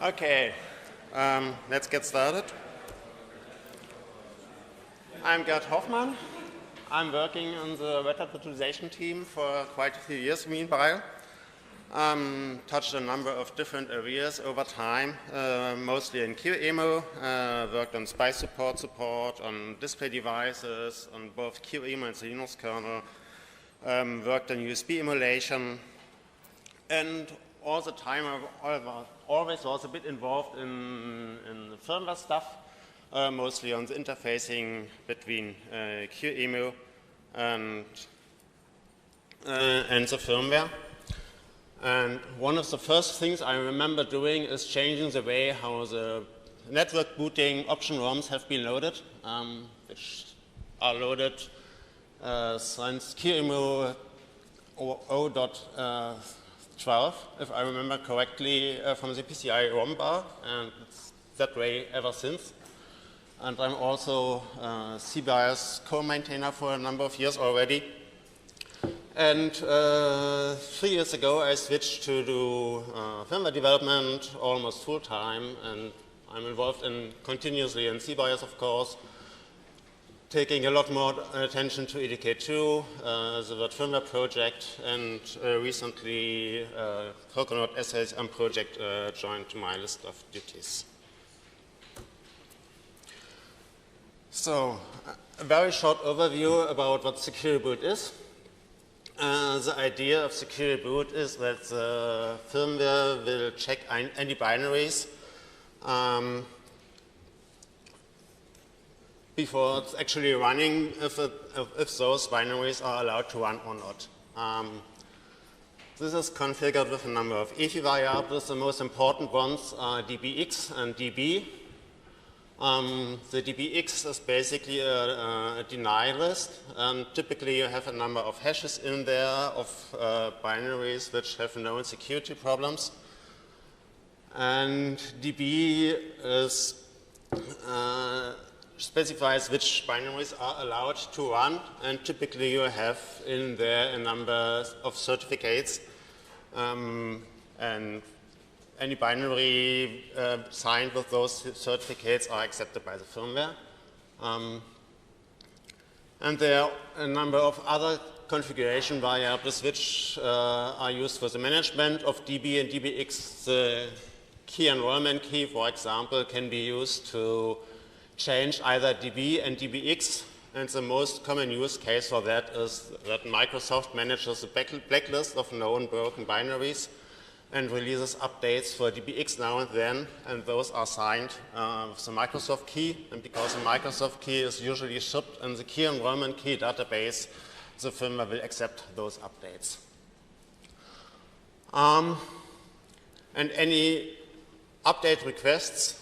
Okay, let's get started. I'm Gerd Hoffmann. I'm working on the wet virtualization team for quite a few years meanwhile. Touched a number of different areas over time, mostly in qemu, worked on SPICE support, on display devices, on both qemu and the Linux kernel, worked on USB emulation, and all the time I always was a bit involved in the firmware stuff, mostly on the interfacing between qemu and the firmware. And one of the first things I remember doing is changing the way how the network booting option ROMs have been loaded, which are loaded since qemu 0.12, if I remember correctly, from the PCI ROM bar, and it's that way ever since. And I'm also SEV-ES co-maintainer for a number of years already. And 3 years ago, I switched to do firmware development almost full time, and I'm involved continuously in SEV-ES, of course, taking a lot more attention to EDK2, the Word firmware project, and recently Coconut SEV-SNP project joined to my list of duties. So, a very short overview about what secure boot is. The idea of secure boot is that the firmware will check any binaries before it's actually running, if those binaries are allowed to run or not. This is configured with a number of EFI variables. The most important ones are dbx and db. The dbx is basically a deny list, and typically you have a number of hashes in there of binaries which have known security problems. And db is specifies which binaries are allowed to run, and typically you have in there a number of certificates, and any binary signed with those certificates are accepted by the firmware. And there are a number of other configuration variables which are used for the management of db and dbx. The key enrollment key, for example, can be used to change either db and dbx, and the most common use case for that is that Microsoft manages a blacklist of known broken binaries and releases updates for dbx now and then, and those are signed with the Microsoft key, and because the Microsoft key is usually shipped in the key enrollment key database, the firmware will accept those updates. And any update requests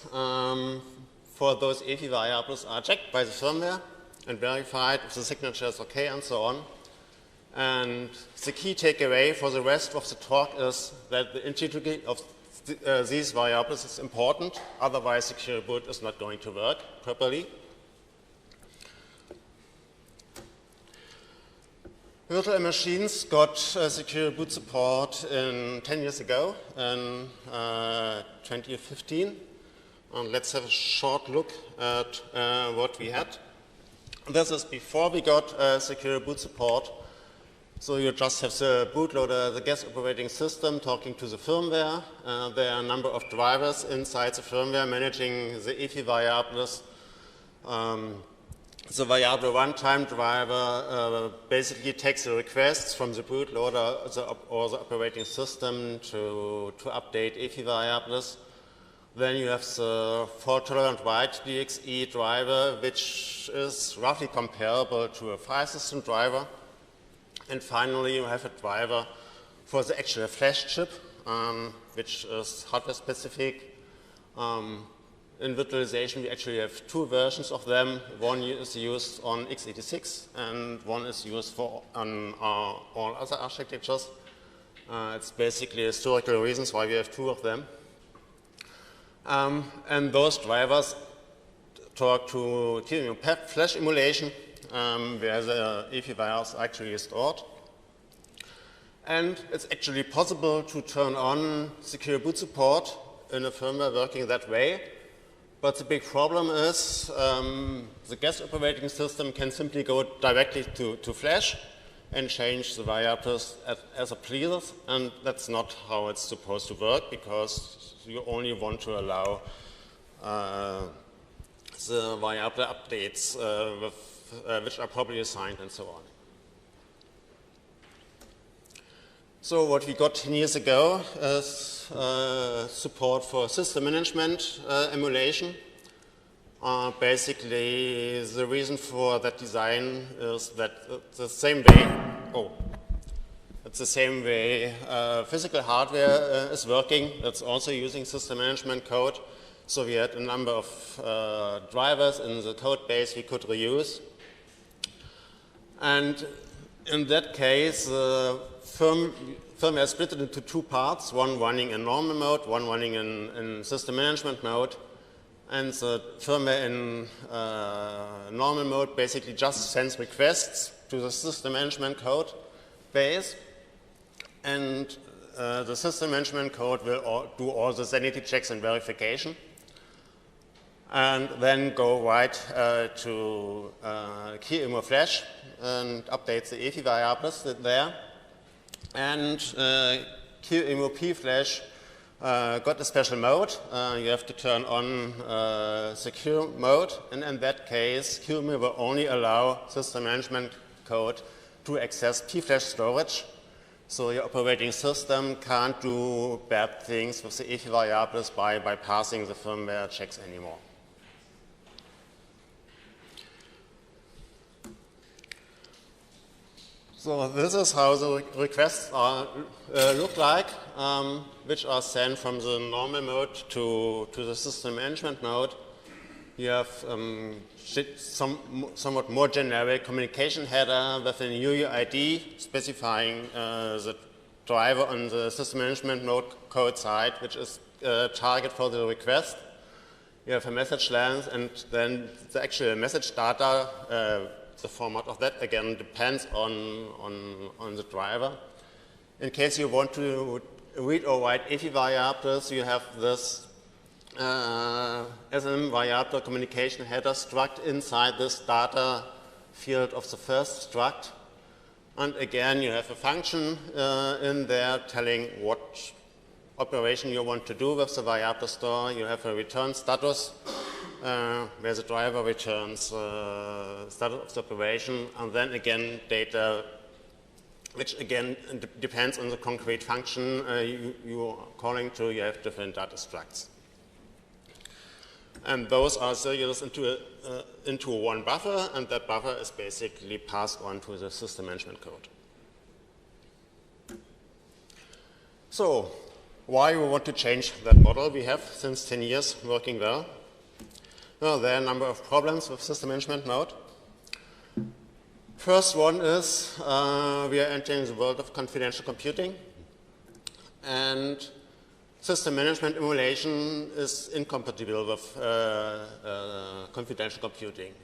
for those EFI variables are checked by the firmware and verified if the signature is okay and so on. And the key takeaway for the rest of the talk is that the integrity of these variables is important, otherwise secure boot is not going to work properly. Virtual machines got secure boot support 10 years ago in 2015. And let's have a short look at what we had. This is before we got secure boot support. So you just have the bootloader, the guest operating system, talking to the firmware. There are a number of drivers inside the firmware managing the EFI variables. The variable runtime driver basically takes the requests from the bootloader or the operating system to update EFI variables. Then you have the fault-tolerant write DXE driver, which is roughly comparable to a file system driver. And finally, you have a driver for the actual flash chip, which is hardware specific. In virtualization, we actually have two versions of them. One is used on x86, and one is used on all other architectures. It's basically historical reasons why we have two of them. And those drivers talk to qemu flash emulation, where the EFI files are actually stored. And it's actually possible to turn on secure boot support in a firmware working that way. But the big problem is the guest operating system can simply go directly to flash and change the variables as it pleases, and that's not how it's supposed to work, because you only want to allow the variable updates which are properly assigned and so on. So what we got 10 years ago is support for system management emulation. Basically, the reason for that design is that it's the same way physical hardware is working. That's also using system management code. So we had a number of drivers in the code base we could reuse. And in that case, firmware is split into two parts, one running in normal mode, one running in system management mode. And the firmware in normal mode basically just sends requests to the system management code base. And the system management code will do all the sanity checks and verification. And then go right to qemu flash and update the EFI variables there. And qemu p flash got a special mode. You have to turn on secure mode, and in that case, qemu will only allow system management code to access p-flash storage. So your operating system can't do bad things with the EFI variables by bypassing the firmware checks anymore. So this is how the requests look like, which are sent from the normal mode to the system management mode. You have somewhat more generic communication header with an UUID specifying the driver on the system management mode code side, which is a target for the request. You have a message length, and then the actual message data. The format of that, again, depends on the driver. In case you want to read or write EFI variables, you have this SM variable communication header struct inside this data field of the first struct. And again, you have a function in there telling what operation you want to do with the variable store. You have a return status where the driver returns status of the operation, and then again data, which again depends on the concrete function you are calling to. You have different data structs. And those are serialized into one buffer, and that buffer is basically passed on to the system management code. So why we want to change that model we have since 10 years working well? Well, there are a number of problems with system management mode. First one is we are entering the world of confidential computing, and system management emulation is incompatible with confidential computing.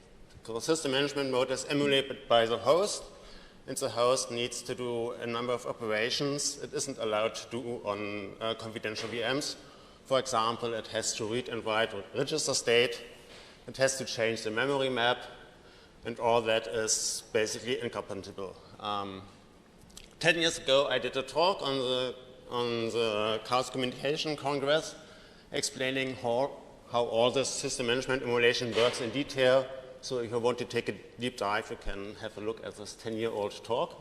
Because system management mode is emulated by the host, and the host needs to do a number of operations it isn't allowed to do on confidential VMs. For example, it has to read and write register state, it has to change the memory map, and all that is basically incompatible. 10 years ago, I did a talk on the Chaos Communication Congress explaining how all this system management emulation works in detail. So if you want to take a deep dive, you can have a look at this 10-year-old talk.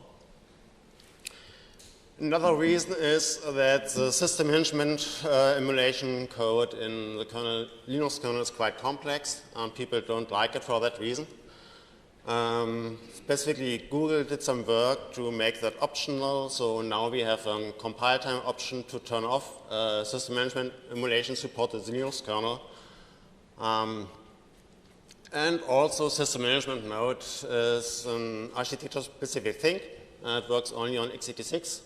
Another reason is that the system management emulation code in the kernel, Linux kernel is quite complex, and people don't like it for that reason. Specifically, Google did some work to make that optional, so now we have a compile time option to turn off system management emulation support in the Linux kernel. And also, system management mode is an architecture-specific thing. It works only on x86.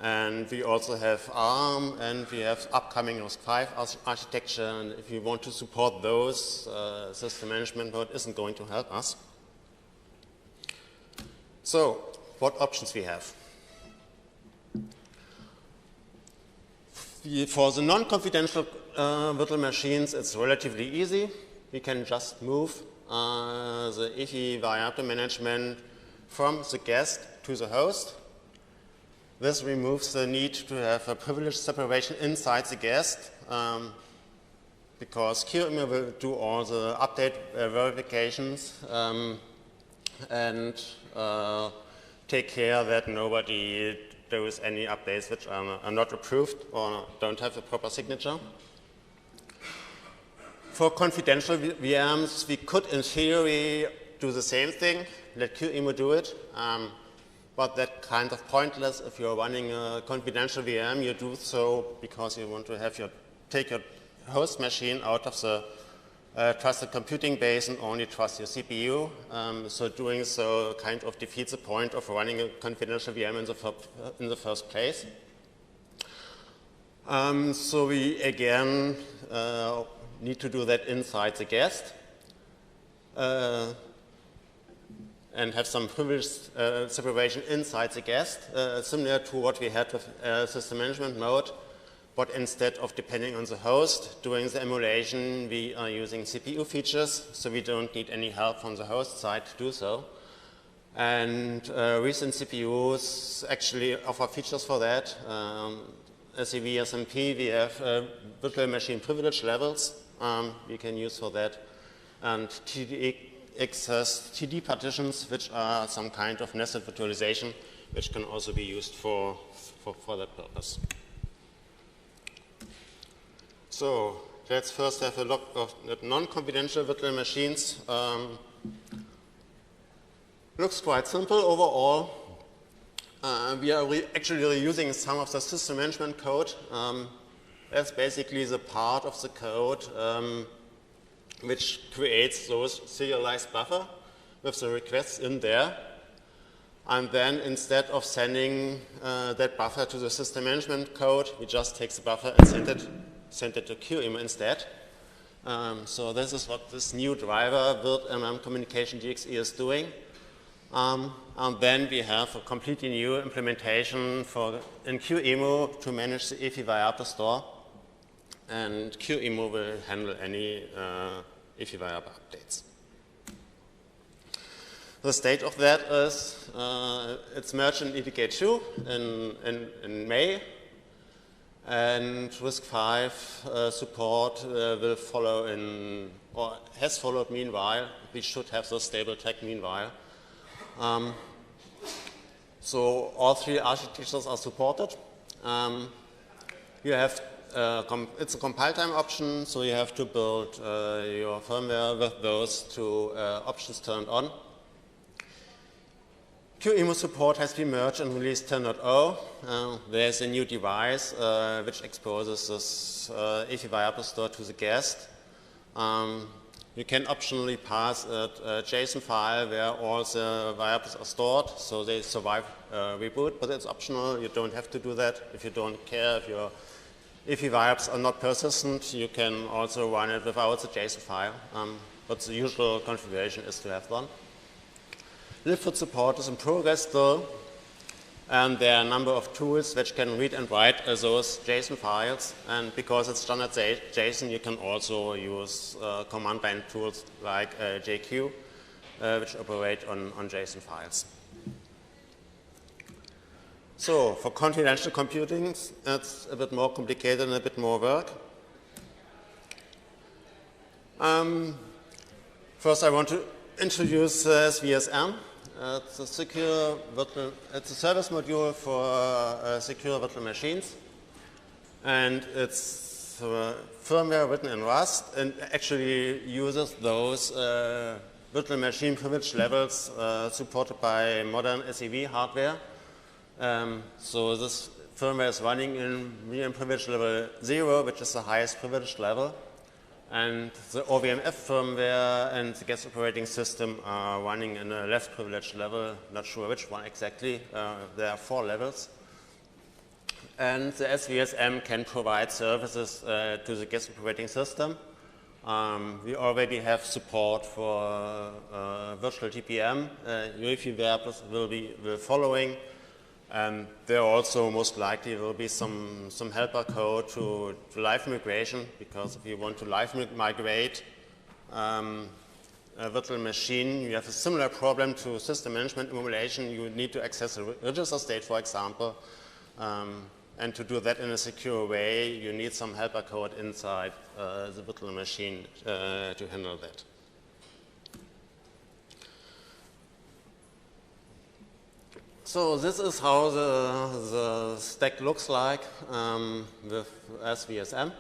And we also have ARM, and we have upcoming RISC-V architecture. And if you want to support those, system management mode isn't going to help us. So, what options we have? For the non-confidential virtual machines, it's relatively easy. We can just move the EFI variable management from the guest to the host. This removes the need to have a privilege separation inside the guest because qemu will do all the update verifications and take care that nobody does any updates which are not approved or don't have a proper signature. For confidential VMs, we could, in theory, do the same thing, let qemu do it, but that's kind of pointless. If you're running a confidential VM, you do so because you want to have take your host machine out of the trusted computing base and only trust your CPU. So doing so kind of defeats the point of running a confidential VM in the first place. So we again need to do that inside the guest and have some privilege separation inside the guest, similar to what we had with system management mode. But instead of depending on the host doing the emulation, we are using CPU features, so we don't need any help from the host side to do so. And recent CPUs actually offer features for that. SEV-SNP, we have virtual machine privilege levels we can use for that. And TDX has TD partitions, which are some kind of nested virtualization, which can also be used for that purpose. So let's first have a look at non-confidential virtual machines. Looks quite simple overall. We are actually reusing some of the system management code. That's basically the part of the code which creates those serialized buffer with the requests in there. And then instead of sending that buffer to the system management code, we just take the buffer and send it to qemu instead. So this is what this new driver, Gerd Communication DXE, is doing. And then we have a completely new implementation in qemu to manage the EFI variable store. And qemu will handle any EFI variable updates. The state of that is it's merged in EDK2 in May. And RISC-V support will follow or has followed meanwhile. We should have the stable tag meanwhile. So all three architectures are supported. You have it's a compile time option, so you have to build your firmware with those two options turned on. qemu support has been merged in release 10.0. There's a new device which exposes this EFI variable store to the guest. You can optionally pass a JSON file where all the variables are stored, so they survive reboot, but it's optional. You don't have to do that. If you don't care, if your EFI variables are not persistent, you can also run it without the JSON file. But the usual configuration is to have one. Libfoot support is in progress still, and there are a number of tools which can read and write those JSON files, and because it's standard JSON, you can also use command line tools like JQ, which operate on JSON files. So for confidential computing, it's a bit more complicated and a bit more work. First, I want to introduce SEV-SNP. It's a service module for secure virtual machines, and it's firmware written in Rust and actually uses those virtual machine privilege levels supported by modern SEV hardware. So this firmware is running in VM privilege level 0, which is the highest privilege level. And the OVMF firmware and the guest operating system are running in a less privileged level, not sure which one exactly. There are 4 levels. And the SEV-SNP can provide services to the guest operating system. We already have support for virtual TPM. UEFI variables will be following. And there also most likely will be some helper code to live migration, because if you want to live migrate a virtual machine, you have a similar problem to system management emulation. You need to access a register state, for example. And to do that in a secure way, you need some helper code inside the virtual machine to handle that. So this is how the stack looks like with SEV-SNP.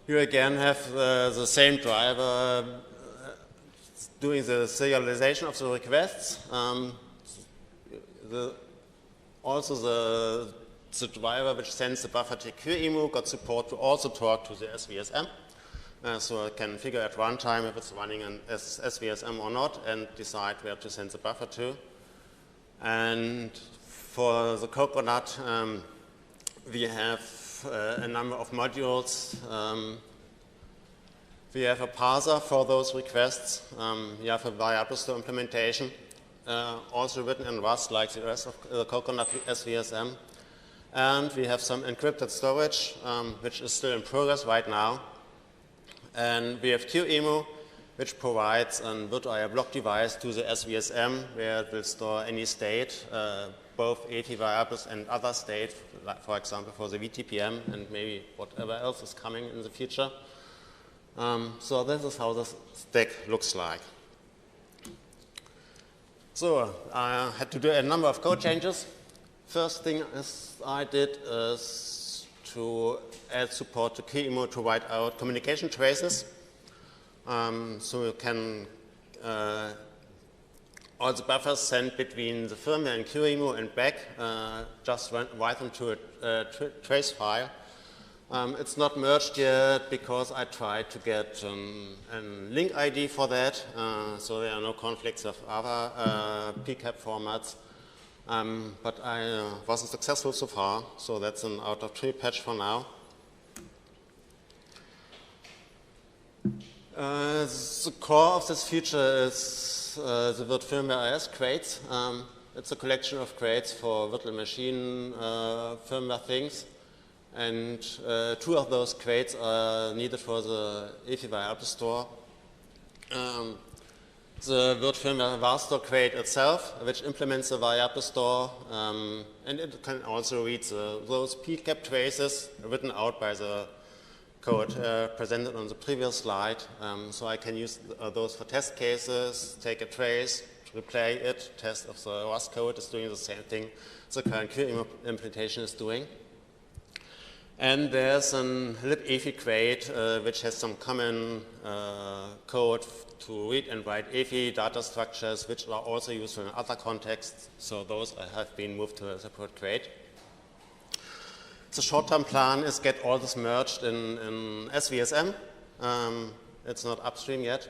You again have the same driver doing the serialization of the requests. Also the driver which sends the buffer to qemu got support to also talk to the SEV-SNP. So it can figure at runtime if it's running an SEV-SNP or not and decide where to send the buffer to. And for the coconut, we have a number of modules. We have a parser for those requests. We have a variable store implementation, also written in Rust like the rest of the coconut SEV-SNP. And we have some encrypted storage, which is still in progress right now. And we have qemu, which provides a virtual block device to the SEV-SNP, where it will store any state, both AT variables and other state, like for example for the VTPM and maybe whatever else is coming in the future. So this is how the stack looks like. So I had to do a number of code changes. First thing I did is to add support to qemu to write out communication traces. So you can all the buffers sent between the firmware and qemu and back, just write them to a trace file. It's not merged yet because I tried to get a link ID for that, so there are no conflicts of other PCAP formats. But I wasn't successful so far, so that's an out of 3 patch for now. The core of this feature is the word firmware-ES crates. It's a collection of crates for virtual machine firmware things. And 2 of those crates are needed for the EFI variable store. The word firmware var store crate itself, which implements the variable store, and it can also read those PCAP traces written out by the code presented on the previous slide. So I can use those for test cases, take a trace, replay it, test if the Rust code is doing the same thing the current qemu implementation is doing. And there's an libefi crate which has some common code to read and write EFI data structures, which are also used in other contexts. So those have been moved to a separate crate. The short-term plan is get all this merged in SEV-SNP. It's not upstream yet.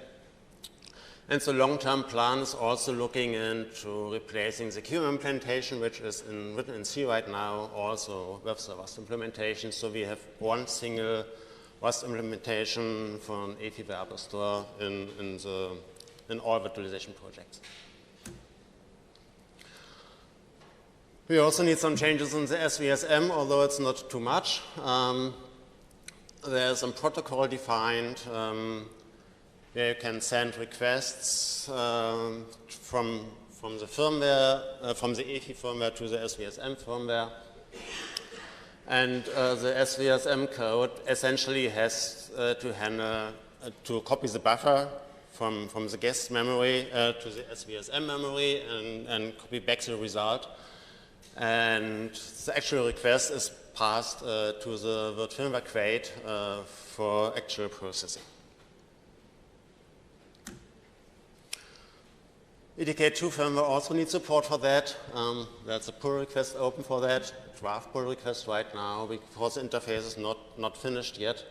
And the long-term plan is also looking into replacing the qemu implementation, which is written in C right now, also with the Rust implementation. So we have one single Rust implementation for an EFI variable store in all virtualization projects. We also need some changes in the SEV-SNP, although it's not too much. There's some protocol defined where you can send requests from the firmware, from the EFI firmware to the SEV-SNP firmware. And the SEV-SNP code essentially has to handle, to copy the buffer from the guest memory to the SEV-SNP memory and copy back the result. And the actual request is passed to the word firmware crate for actual processing. EDK2 firmware also needs support for that. There's a pull request open for that, draft pull request right now, because the interface is not finished yet.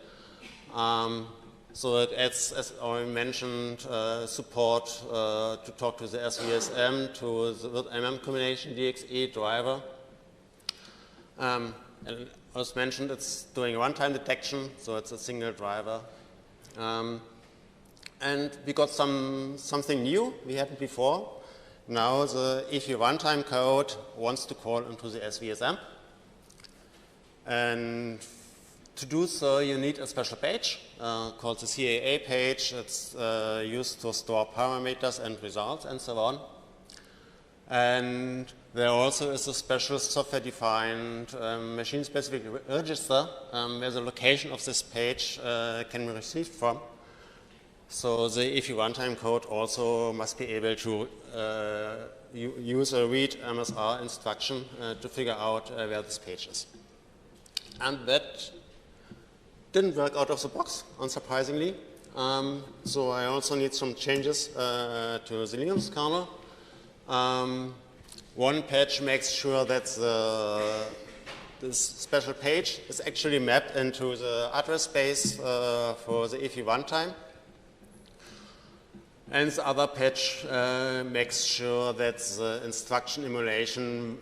So it adds, as already mentioned, support to talk to the SEV-SNP, to the MM combination DXE driver. And as mentioned, it's doing runtime detection, so it's a single driver. And we got something new we hadn't before. Now the EFI runtime code wants to call into the SEV-SNP. And to do so, you need a special page called the CAA page. It's used to store parameters and results and so on. And there also is a special software-defined machine-specific register where the location of this page can be received from. So the EFI runtime code also must be able to use a read MSR instruction to figure out where this page is. And that didn't work out of the box, unsurprisingly. So I also need some changes to the Linux kernel. One patch makes sure that this special page is actually mapped into the address space for the EFI runtime. And the other patch makes sure that the instruction emulation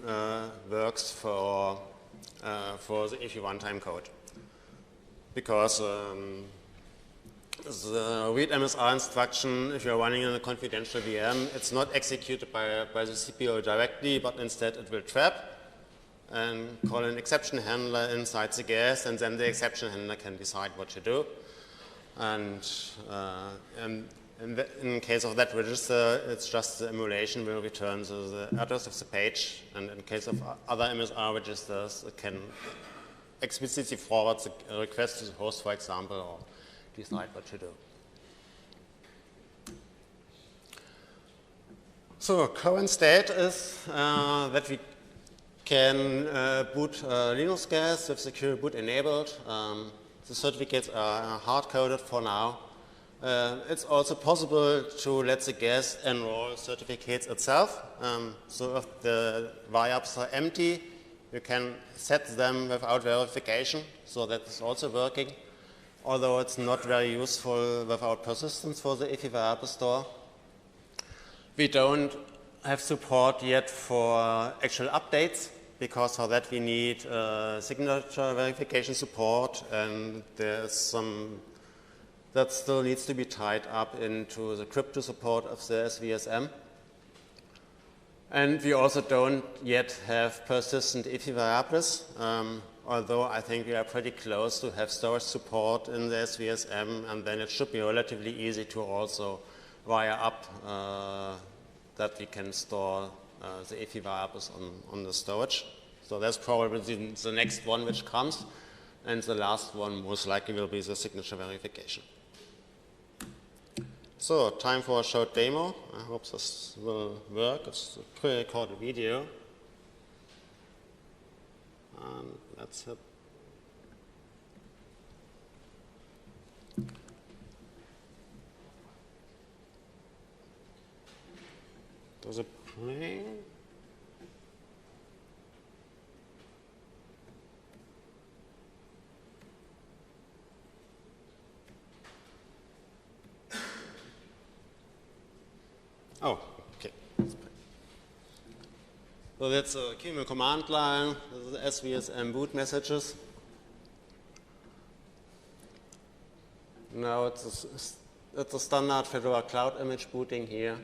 works for the EFI runtime code. Because the read MSR instruction, if you're running in a confidential VM, it's not executed by the CPU directly, but instead it will trap and call an exception handler inside the guest, and then the exception handler can decide what to do. And in case of that register, it's just the emulation will return the address of the page, and in case of other MSR registers, it can explicitly forward the request to the host, for example, or decide what to do. So current state is that we can boot Linux guests with secure boot enabled. The certificates are hard-coded for now. It's also possible to let the guest enroll certificates itself. So if the VIAPs are empty, you can set them without verification, so that is also working, although it's not very useful without persistence for the EFI variable store. We don't have support yet for actual updates, because for that we need signature verification support, and there's some that still needs to be tied up into the crypto support of the SEV-SNP. And we also don't yet have persistent EFI variables, although I think we are pretty close to have storage support in the SEV-SNP, and then it should be relatively easy to also wire up that we can store the EFI variables on the storage. So that's probably the next one which comes, and the last one most likely will be the signature verification. So, time for a short demo. I hope this will work. It's a pre-recorded video. And that's it. Does it play? Oh, okay. So that's a qemu command line. This is the SEV-SNP boot messages. Now it's a standard Fedora Cloud image booting here.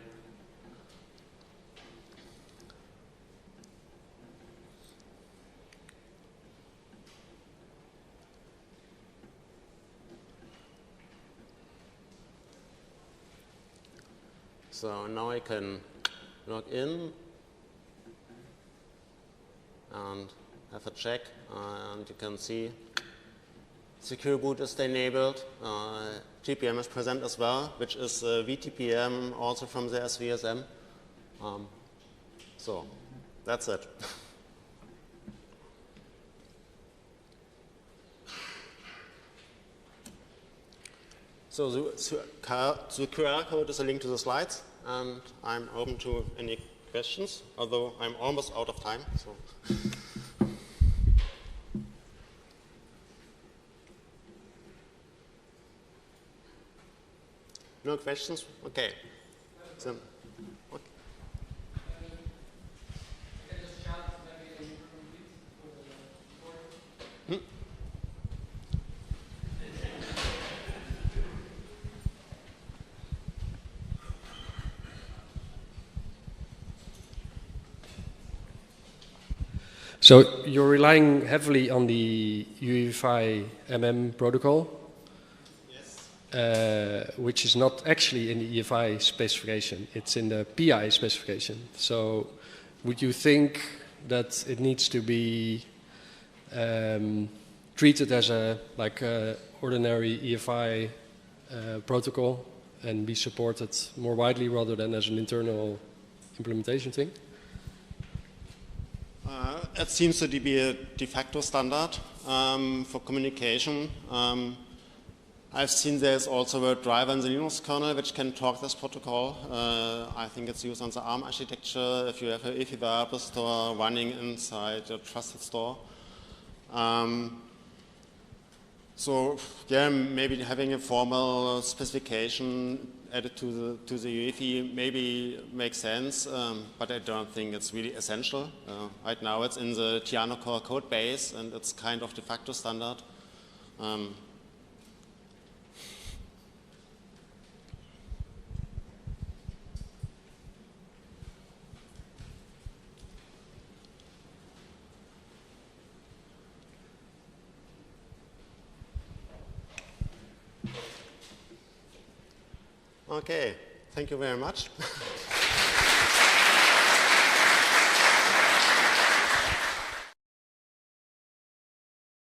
So now I can log in and have a check, and you can see secure boot is enabled. GPM is present as well, which is VTPM also from the SEV-SNP. So that's it. So the QR code is a link to the slides, and I'm open to any questions, although I'm almost out of time. So. No questions? Okay. So, okay. So you're relying heavily on the UEFI protocol, yes. Which is not actually in the EFI specification. It's in the PI specification. So would you think that it needs to be treated as a ordinary EFI protocol and be supported more widely rather than as an internal implementation thing? It seems to be a de facto standard for communication. I've seen there's also a driver in the Linux kernel which can talk this protocol. I think it's used on the ARM architecture if you have an EFI variable store running inside your trusted store. So yeah, maybe having a formal specification added to the UEFI maybe makes sense, but I don't think it's really essential. Right now it's in the Tiano core code base and it's kind of de facto standard. Okay, thank you very much.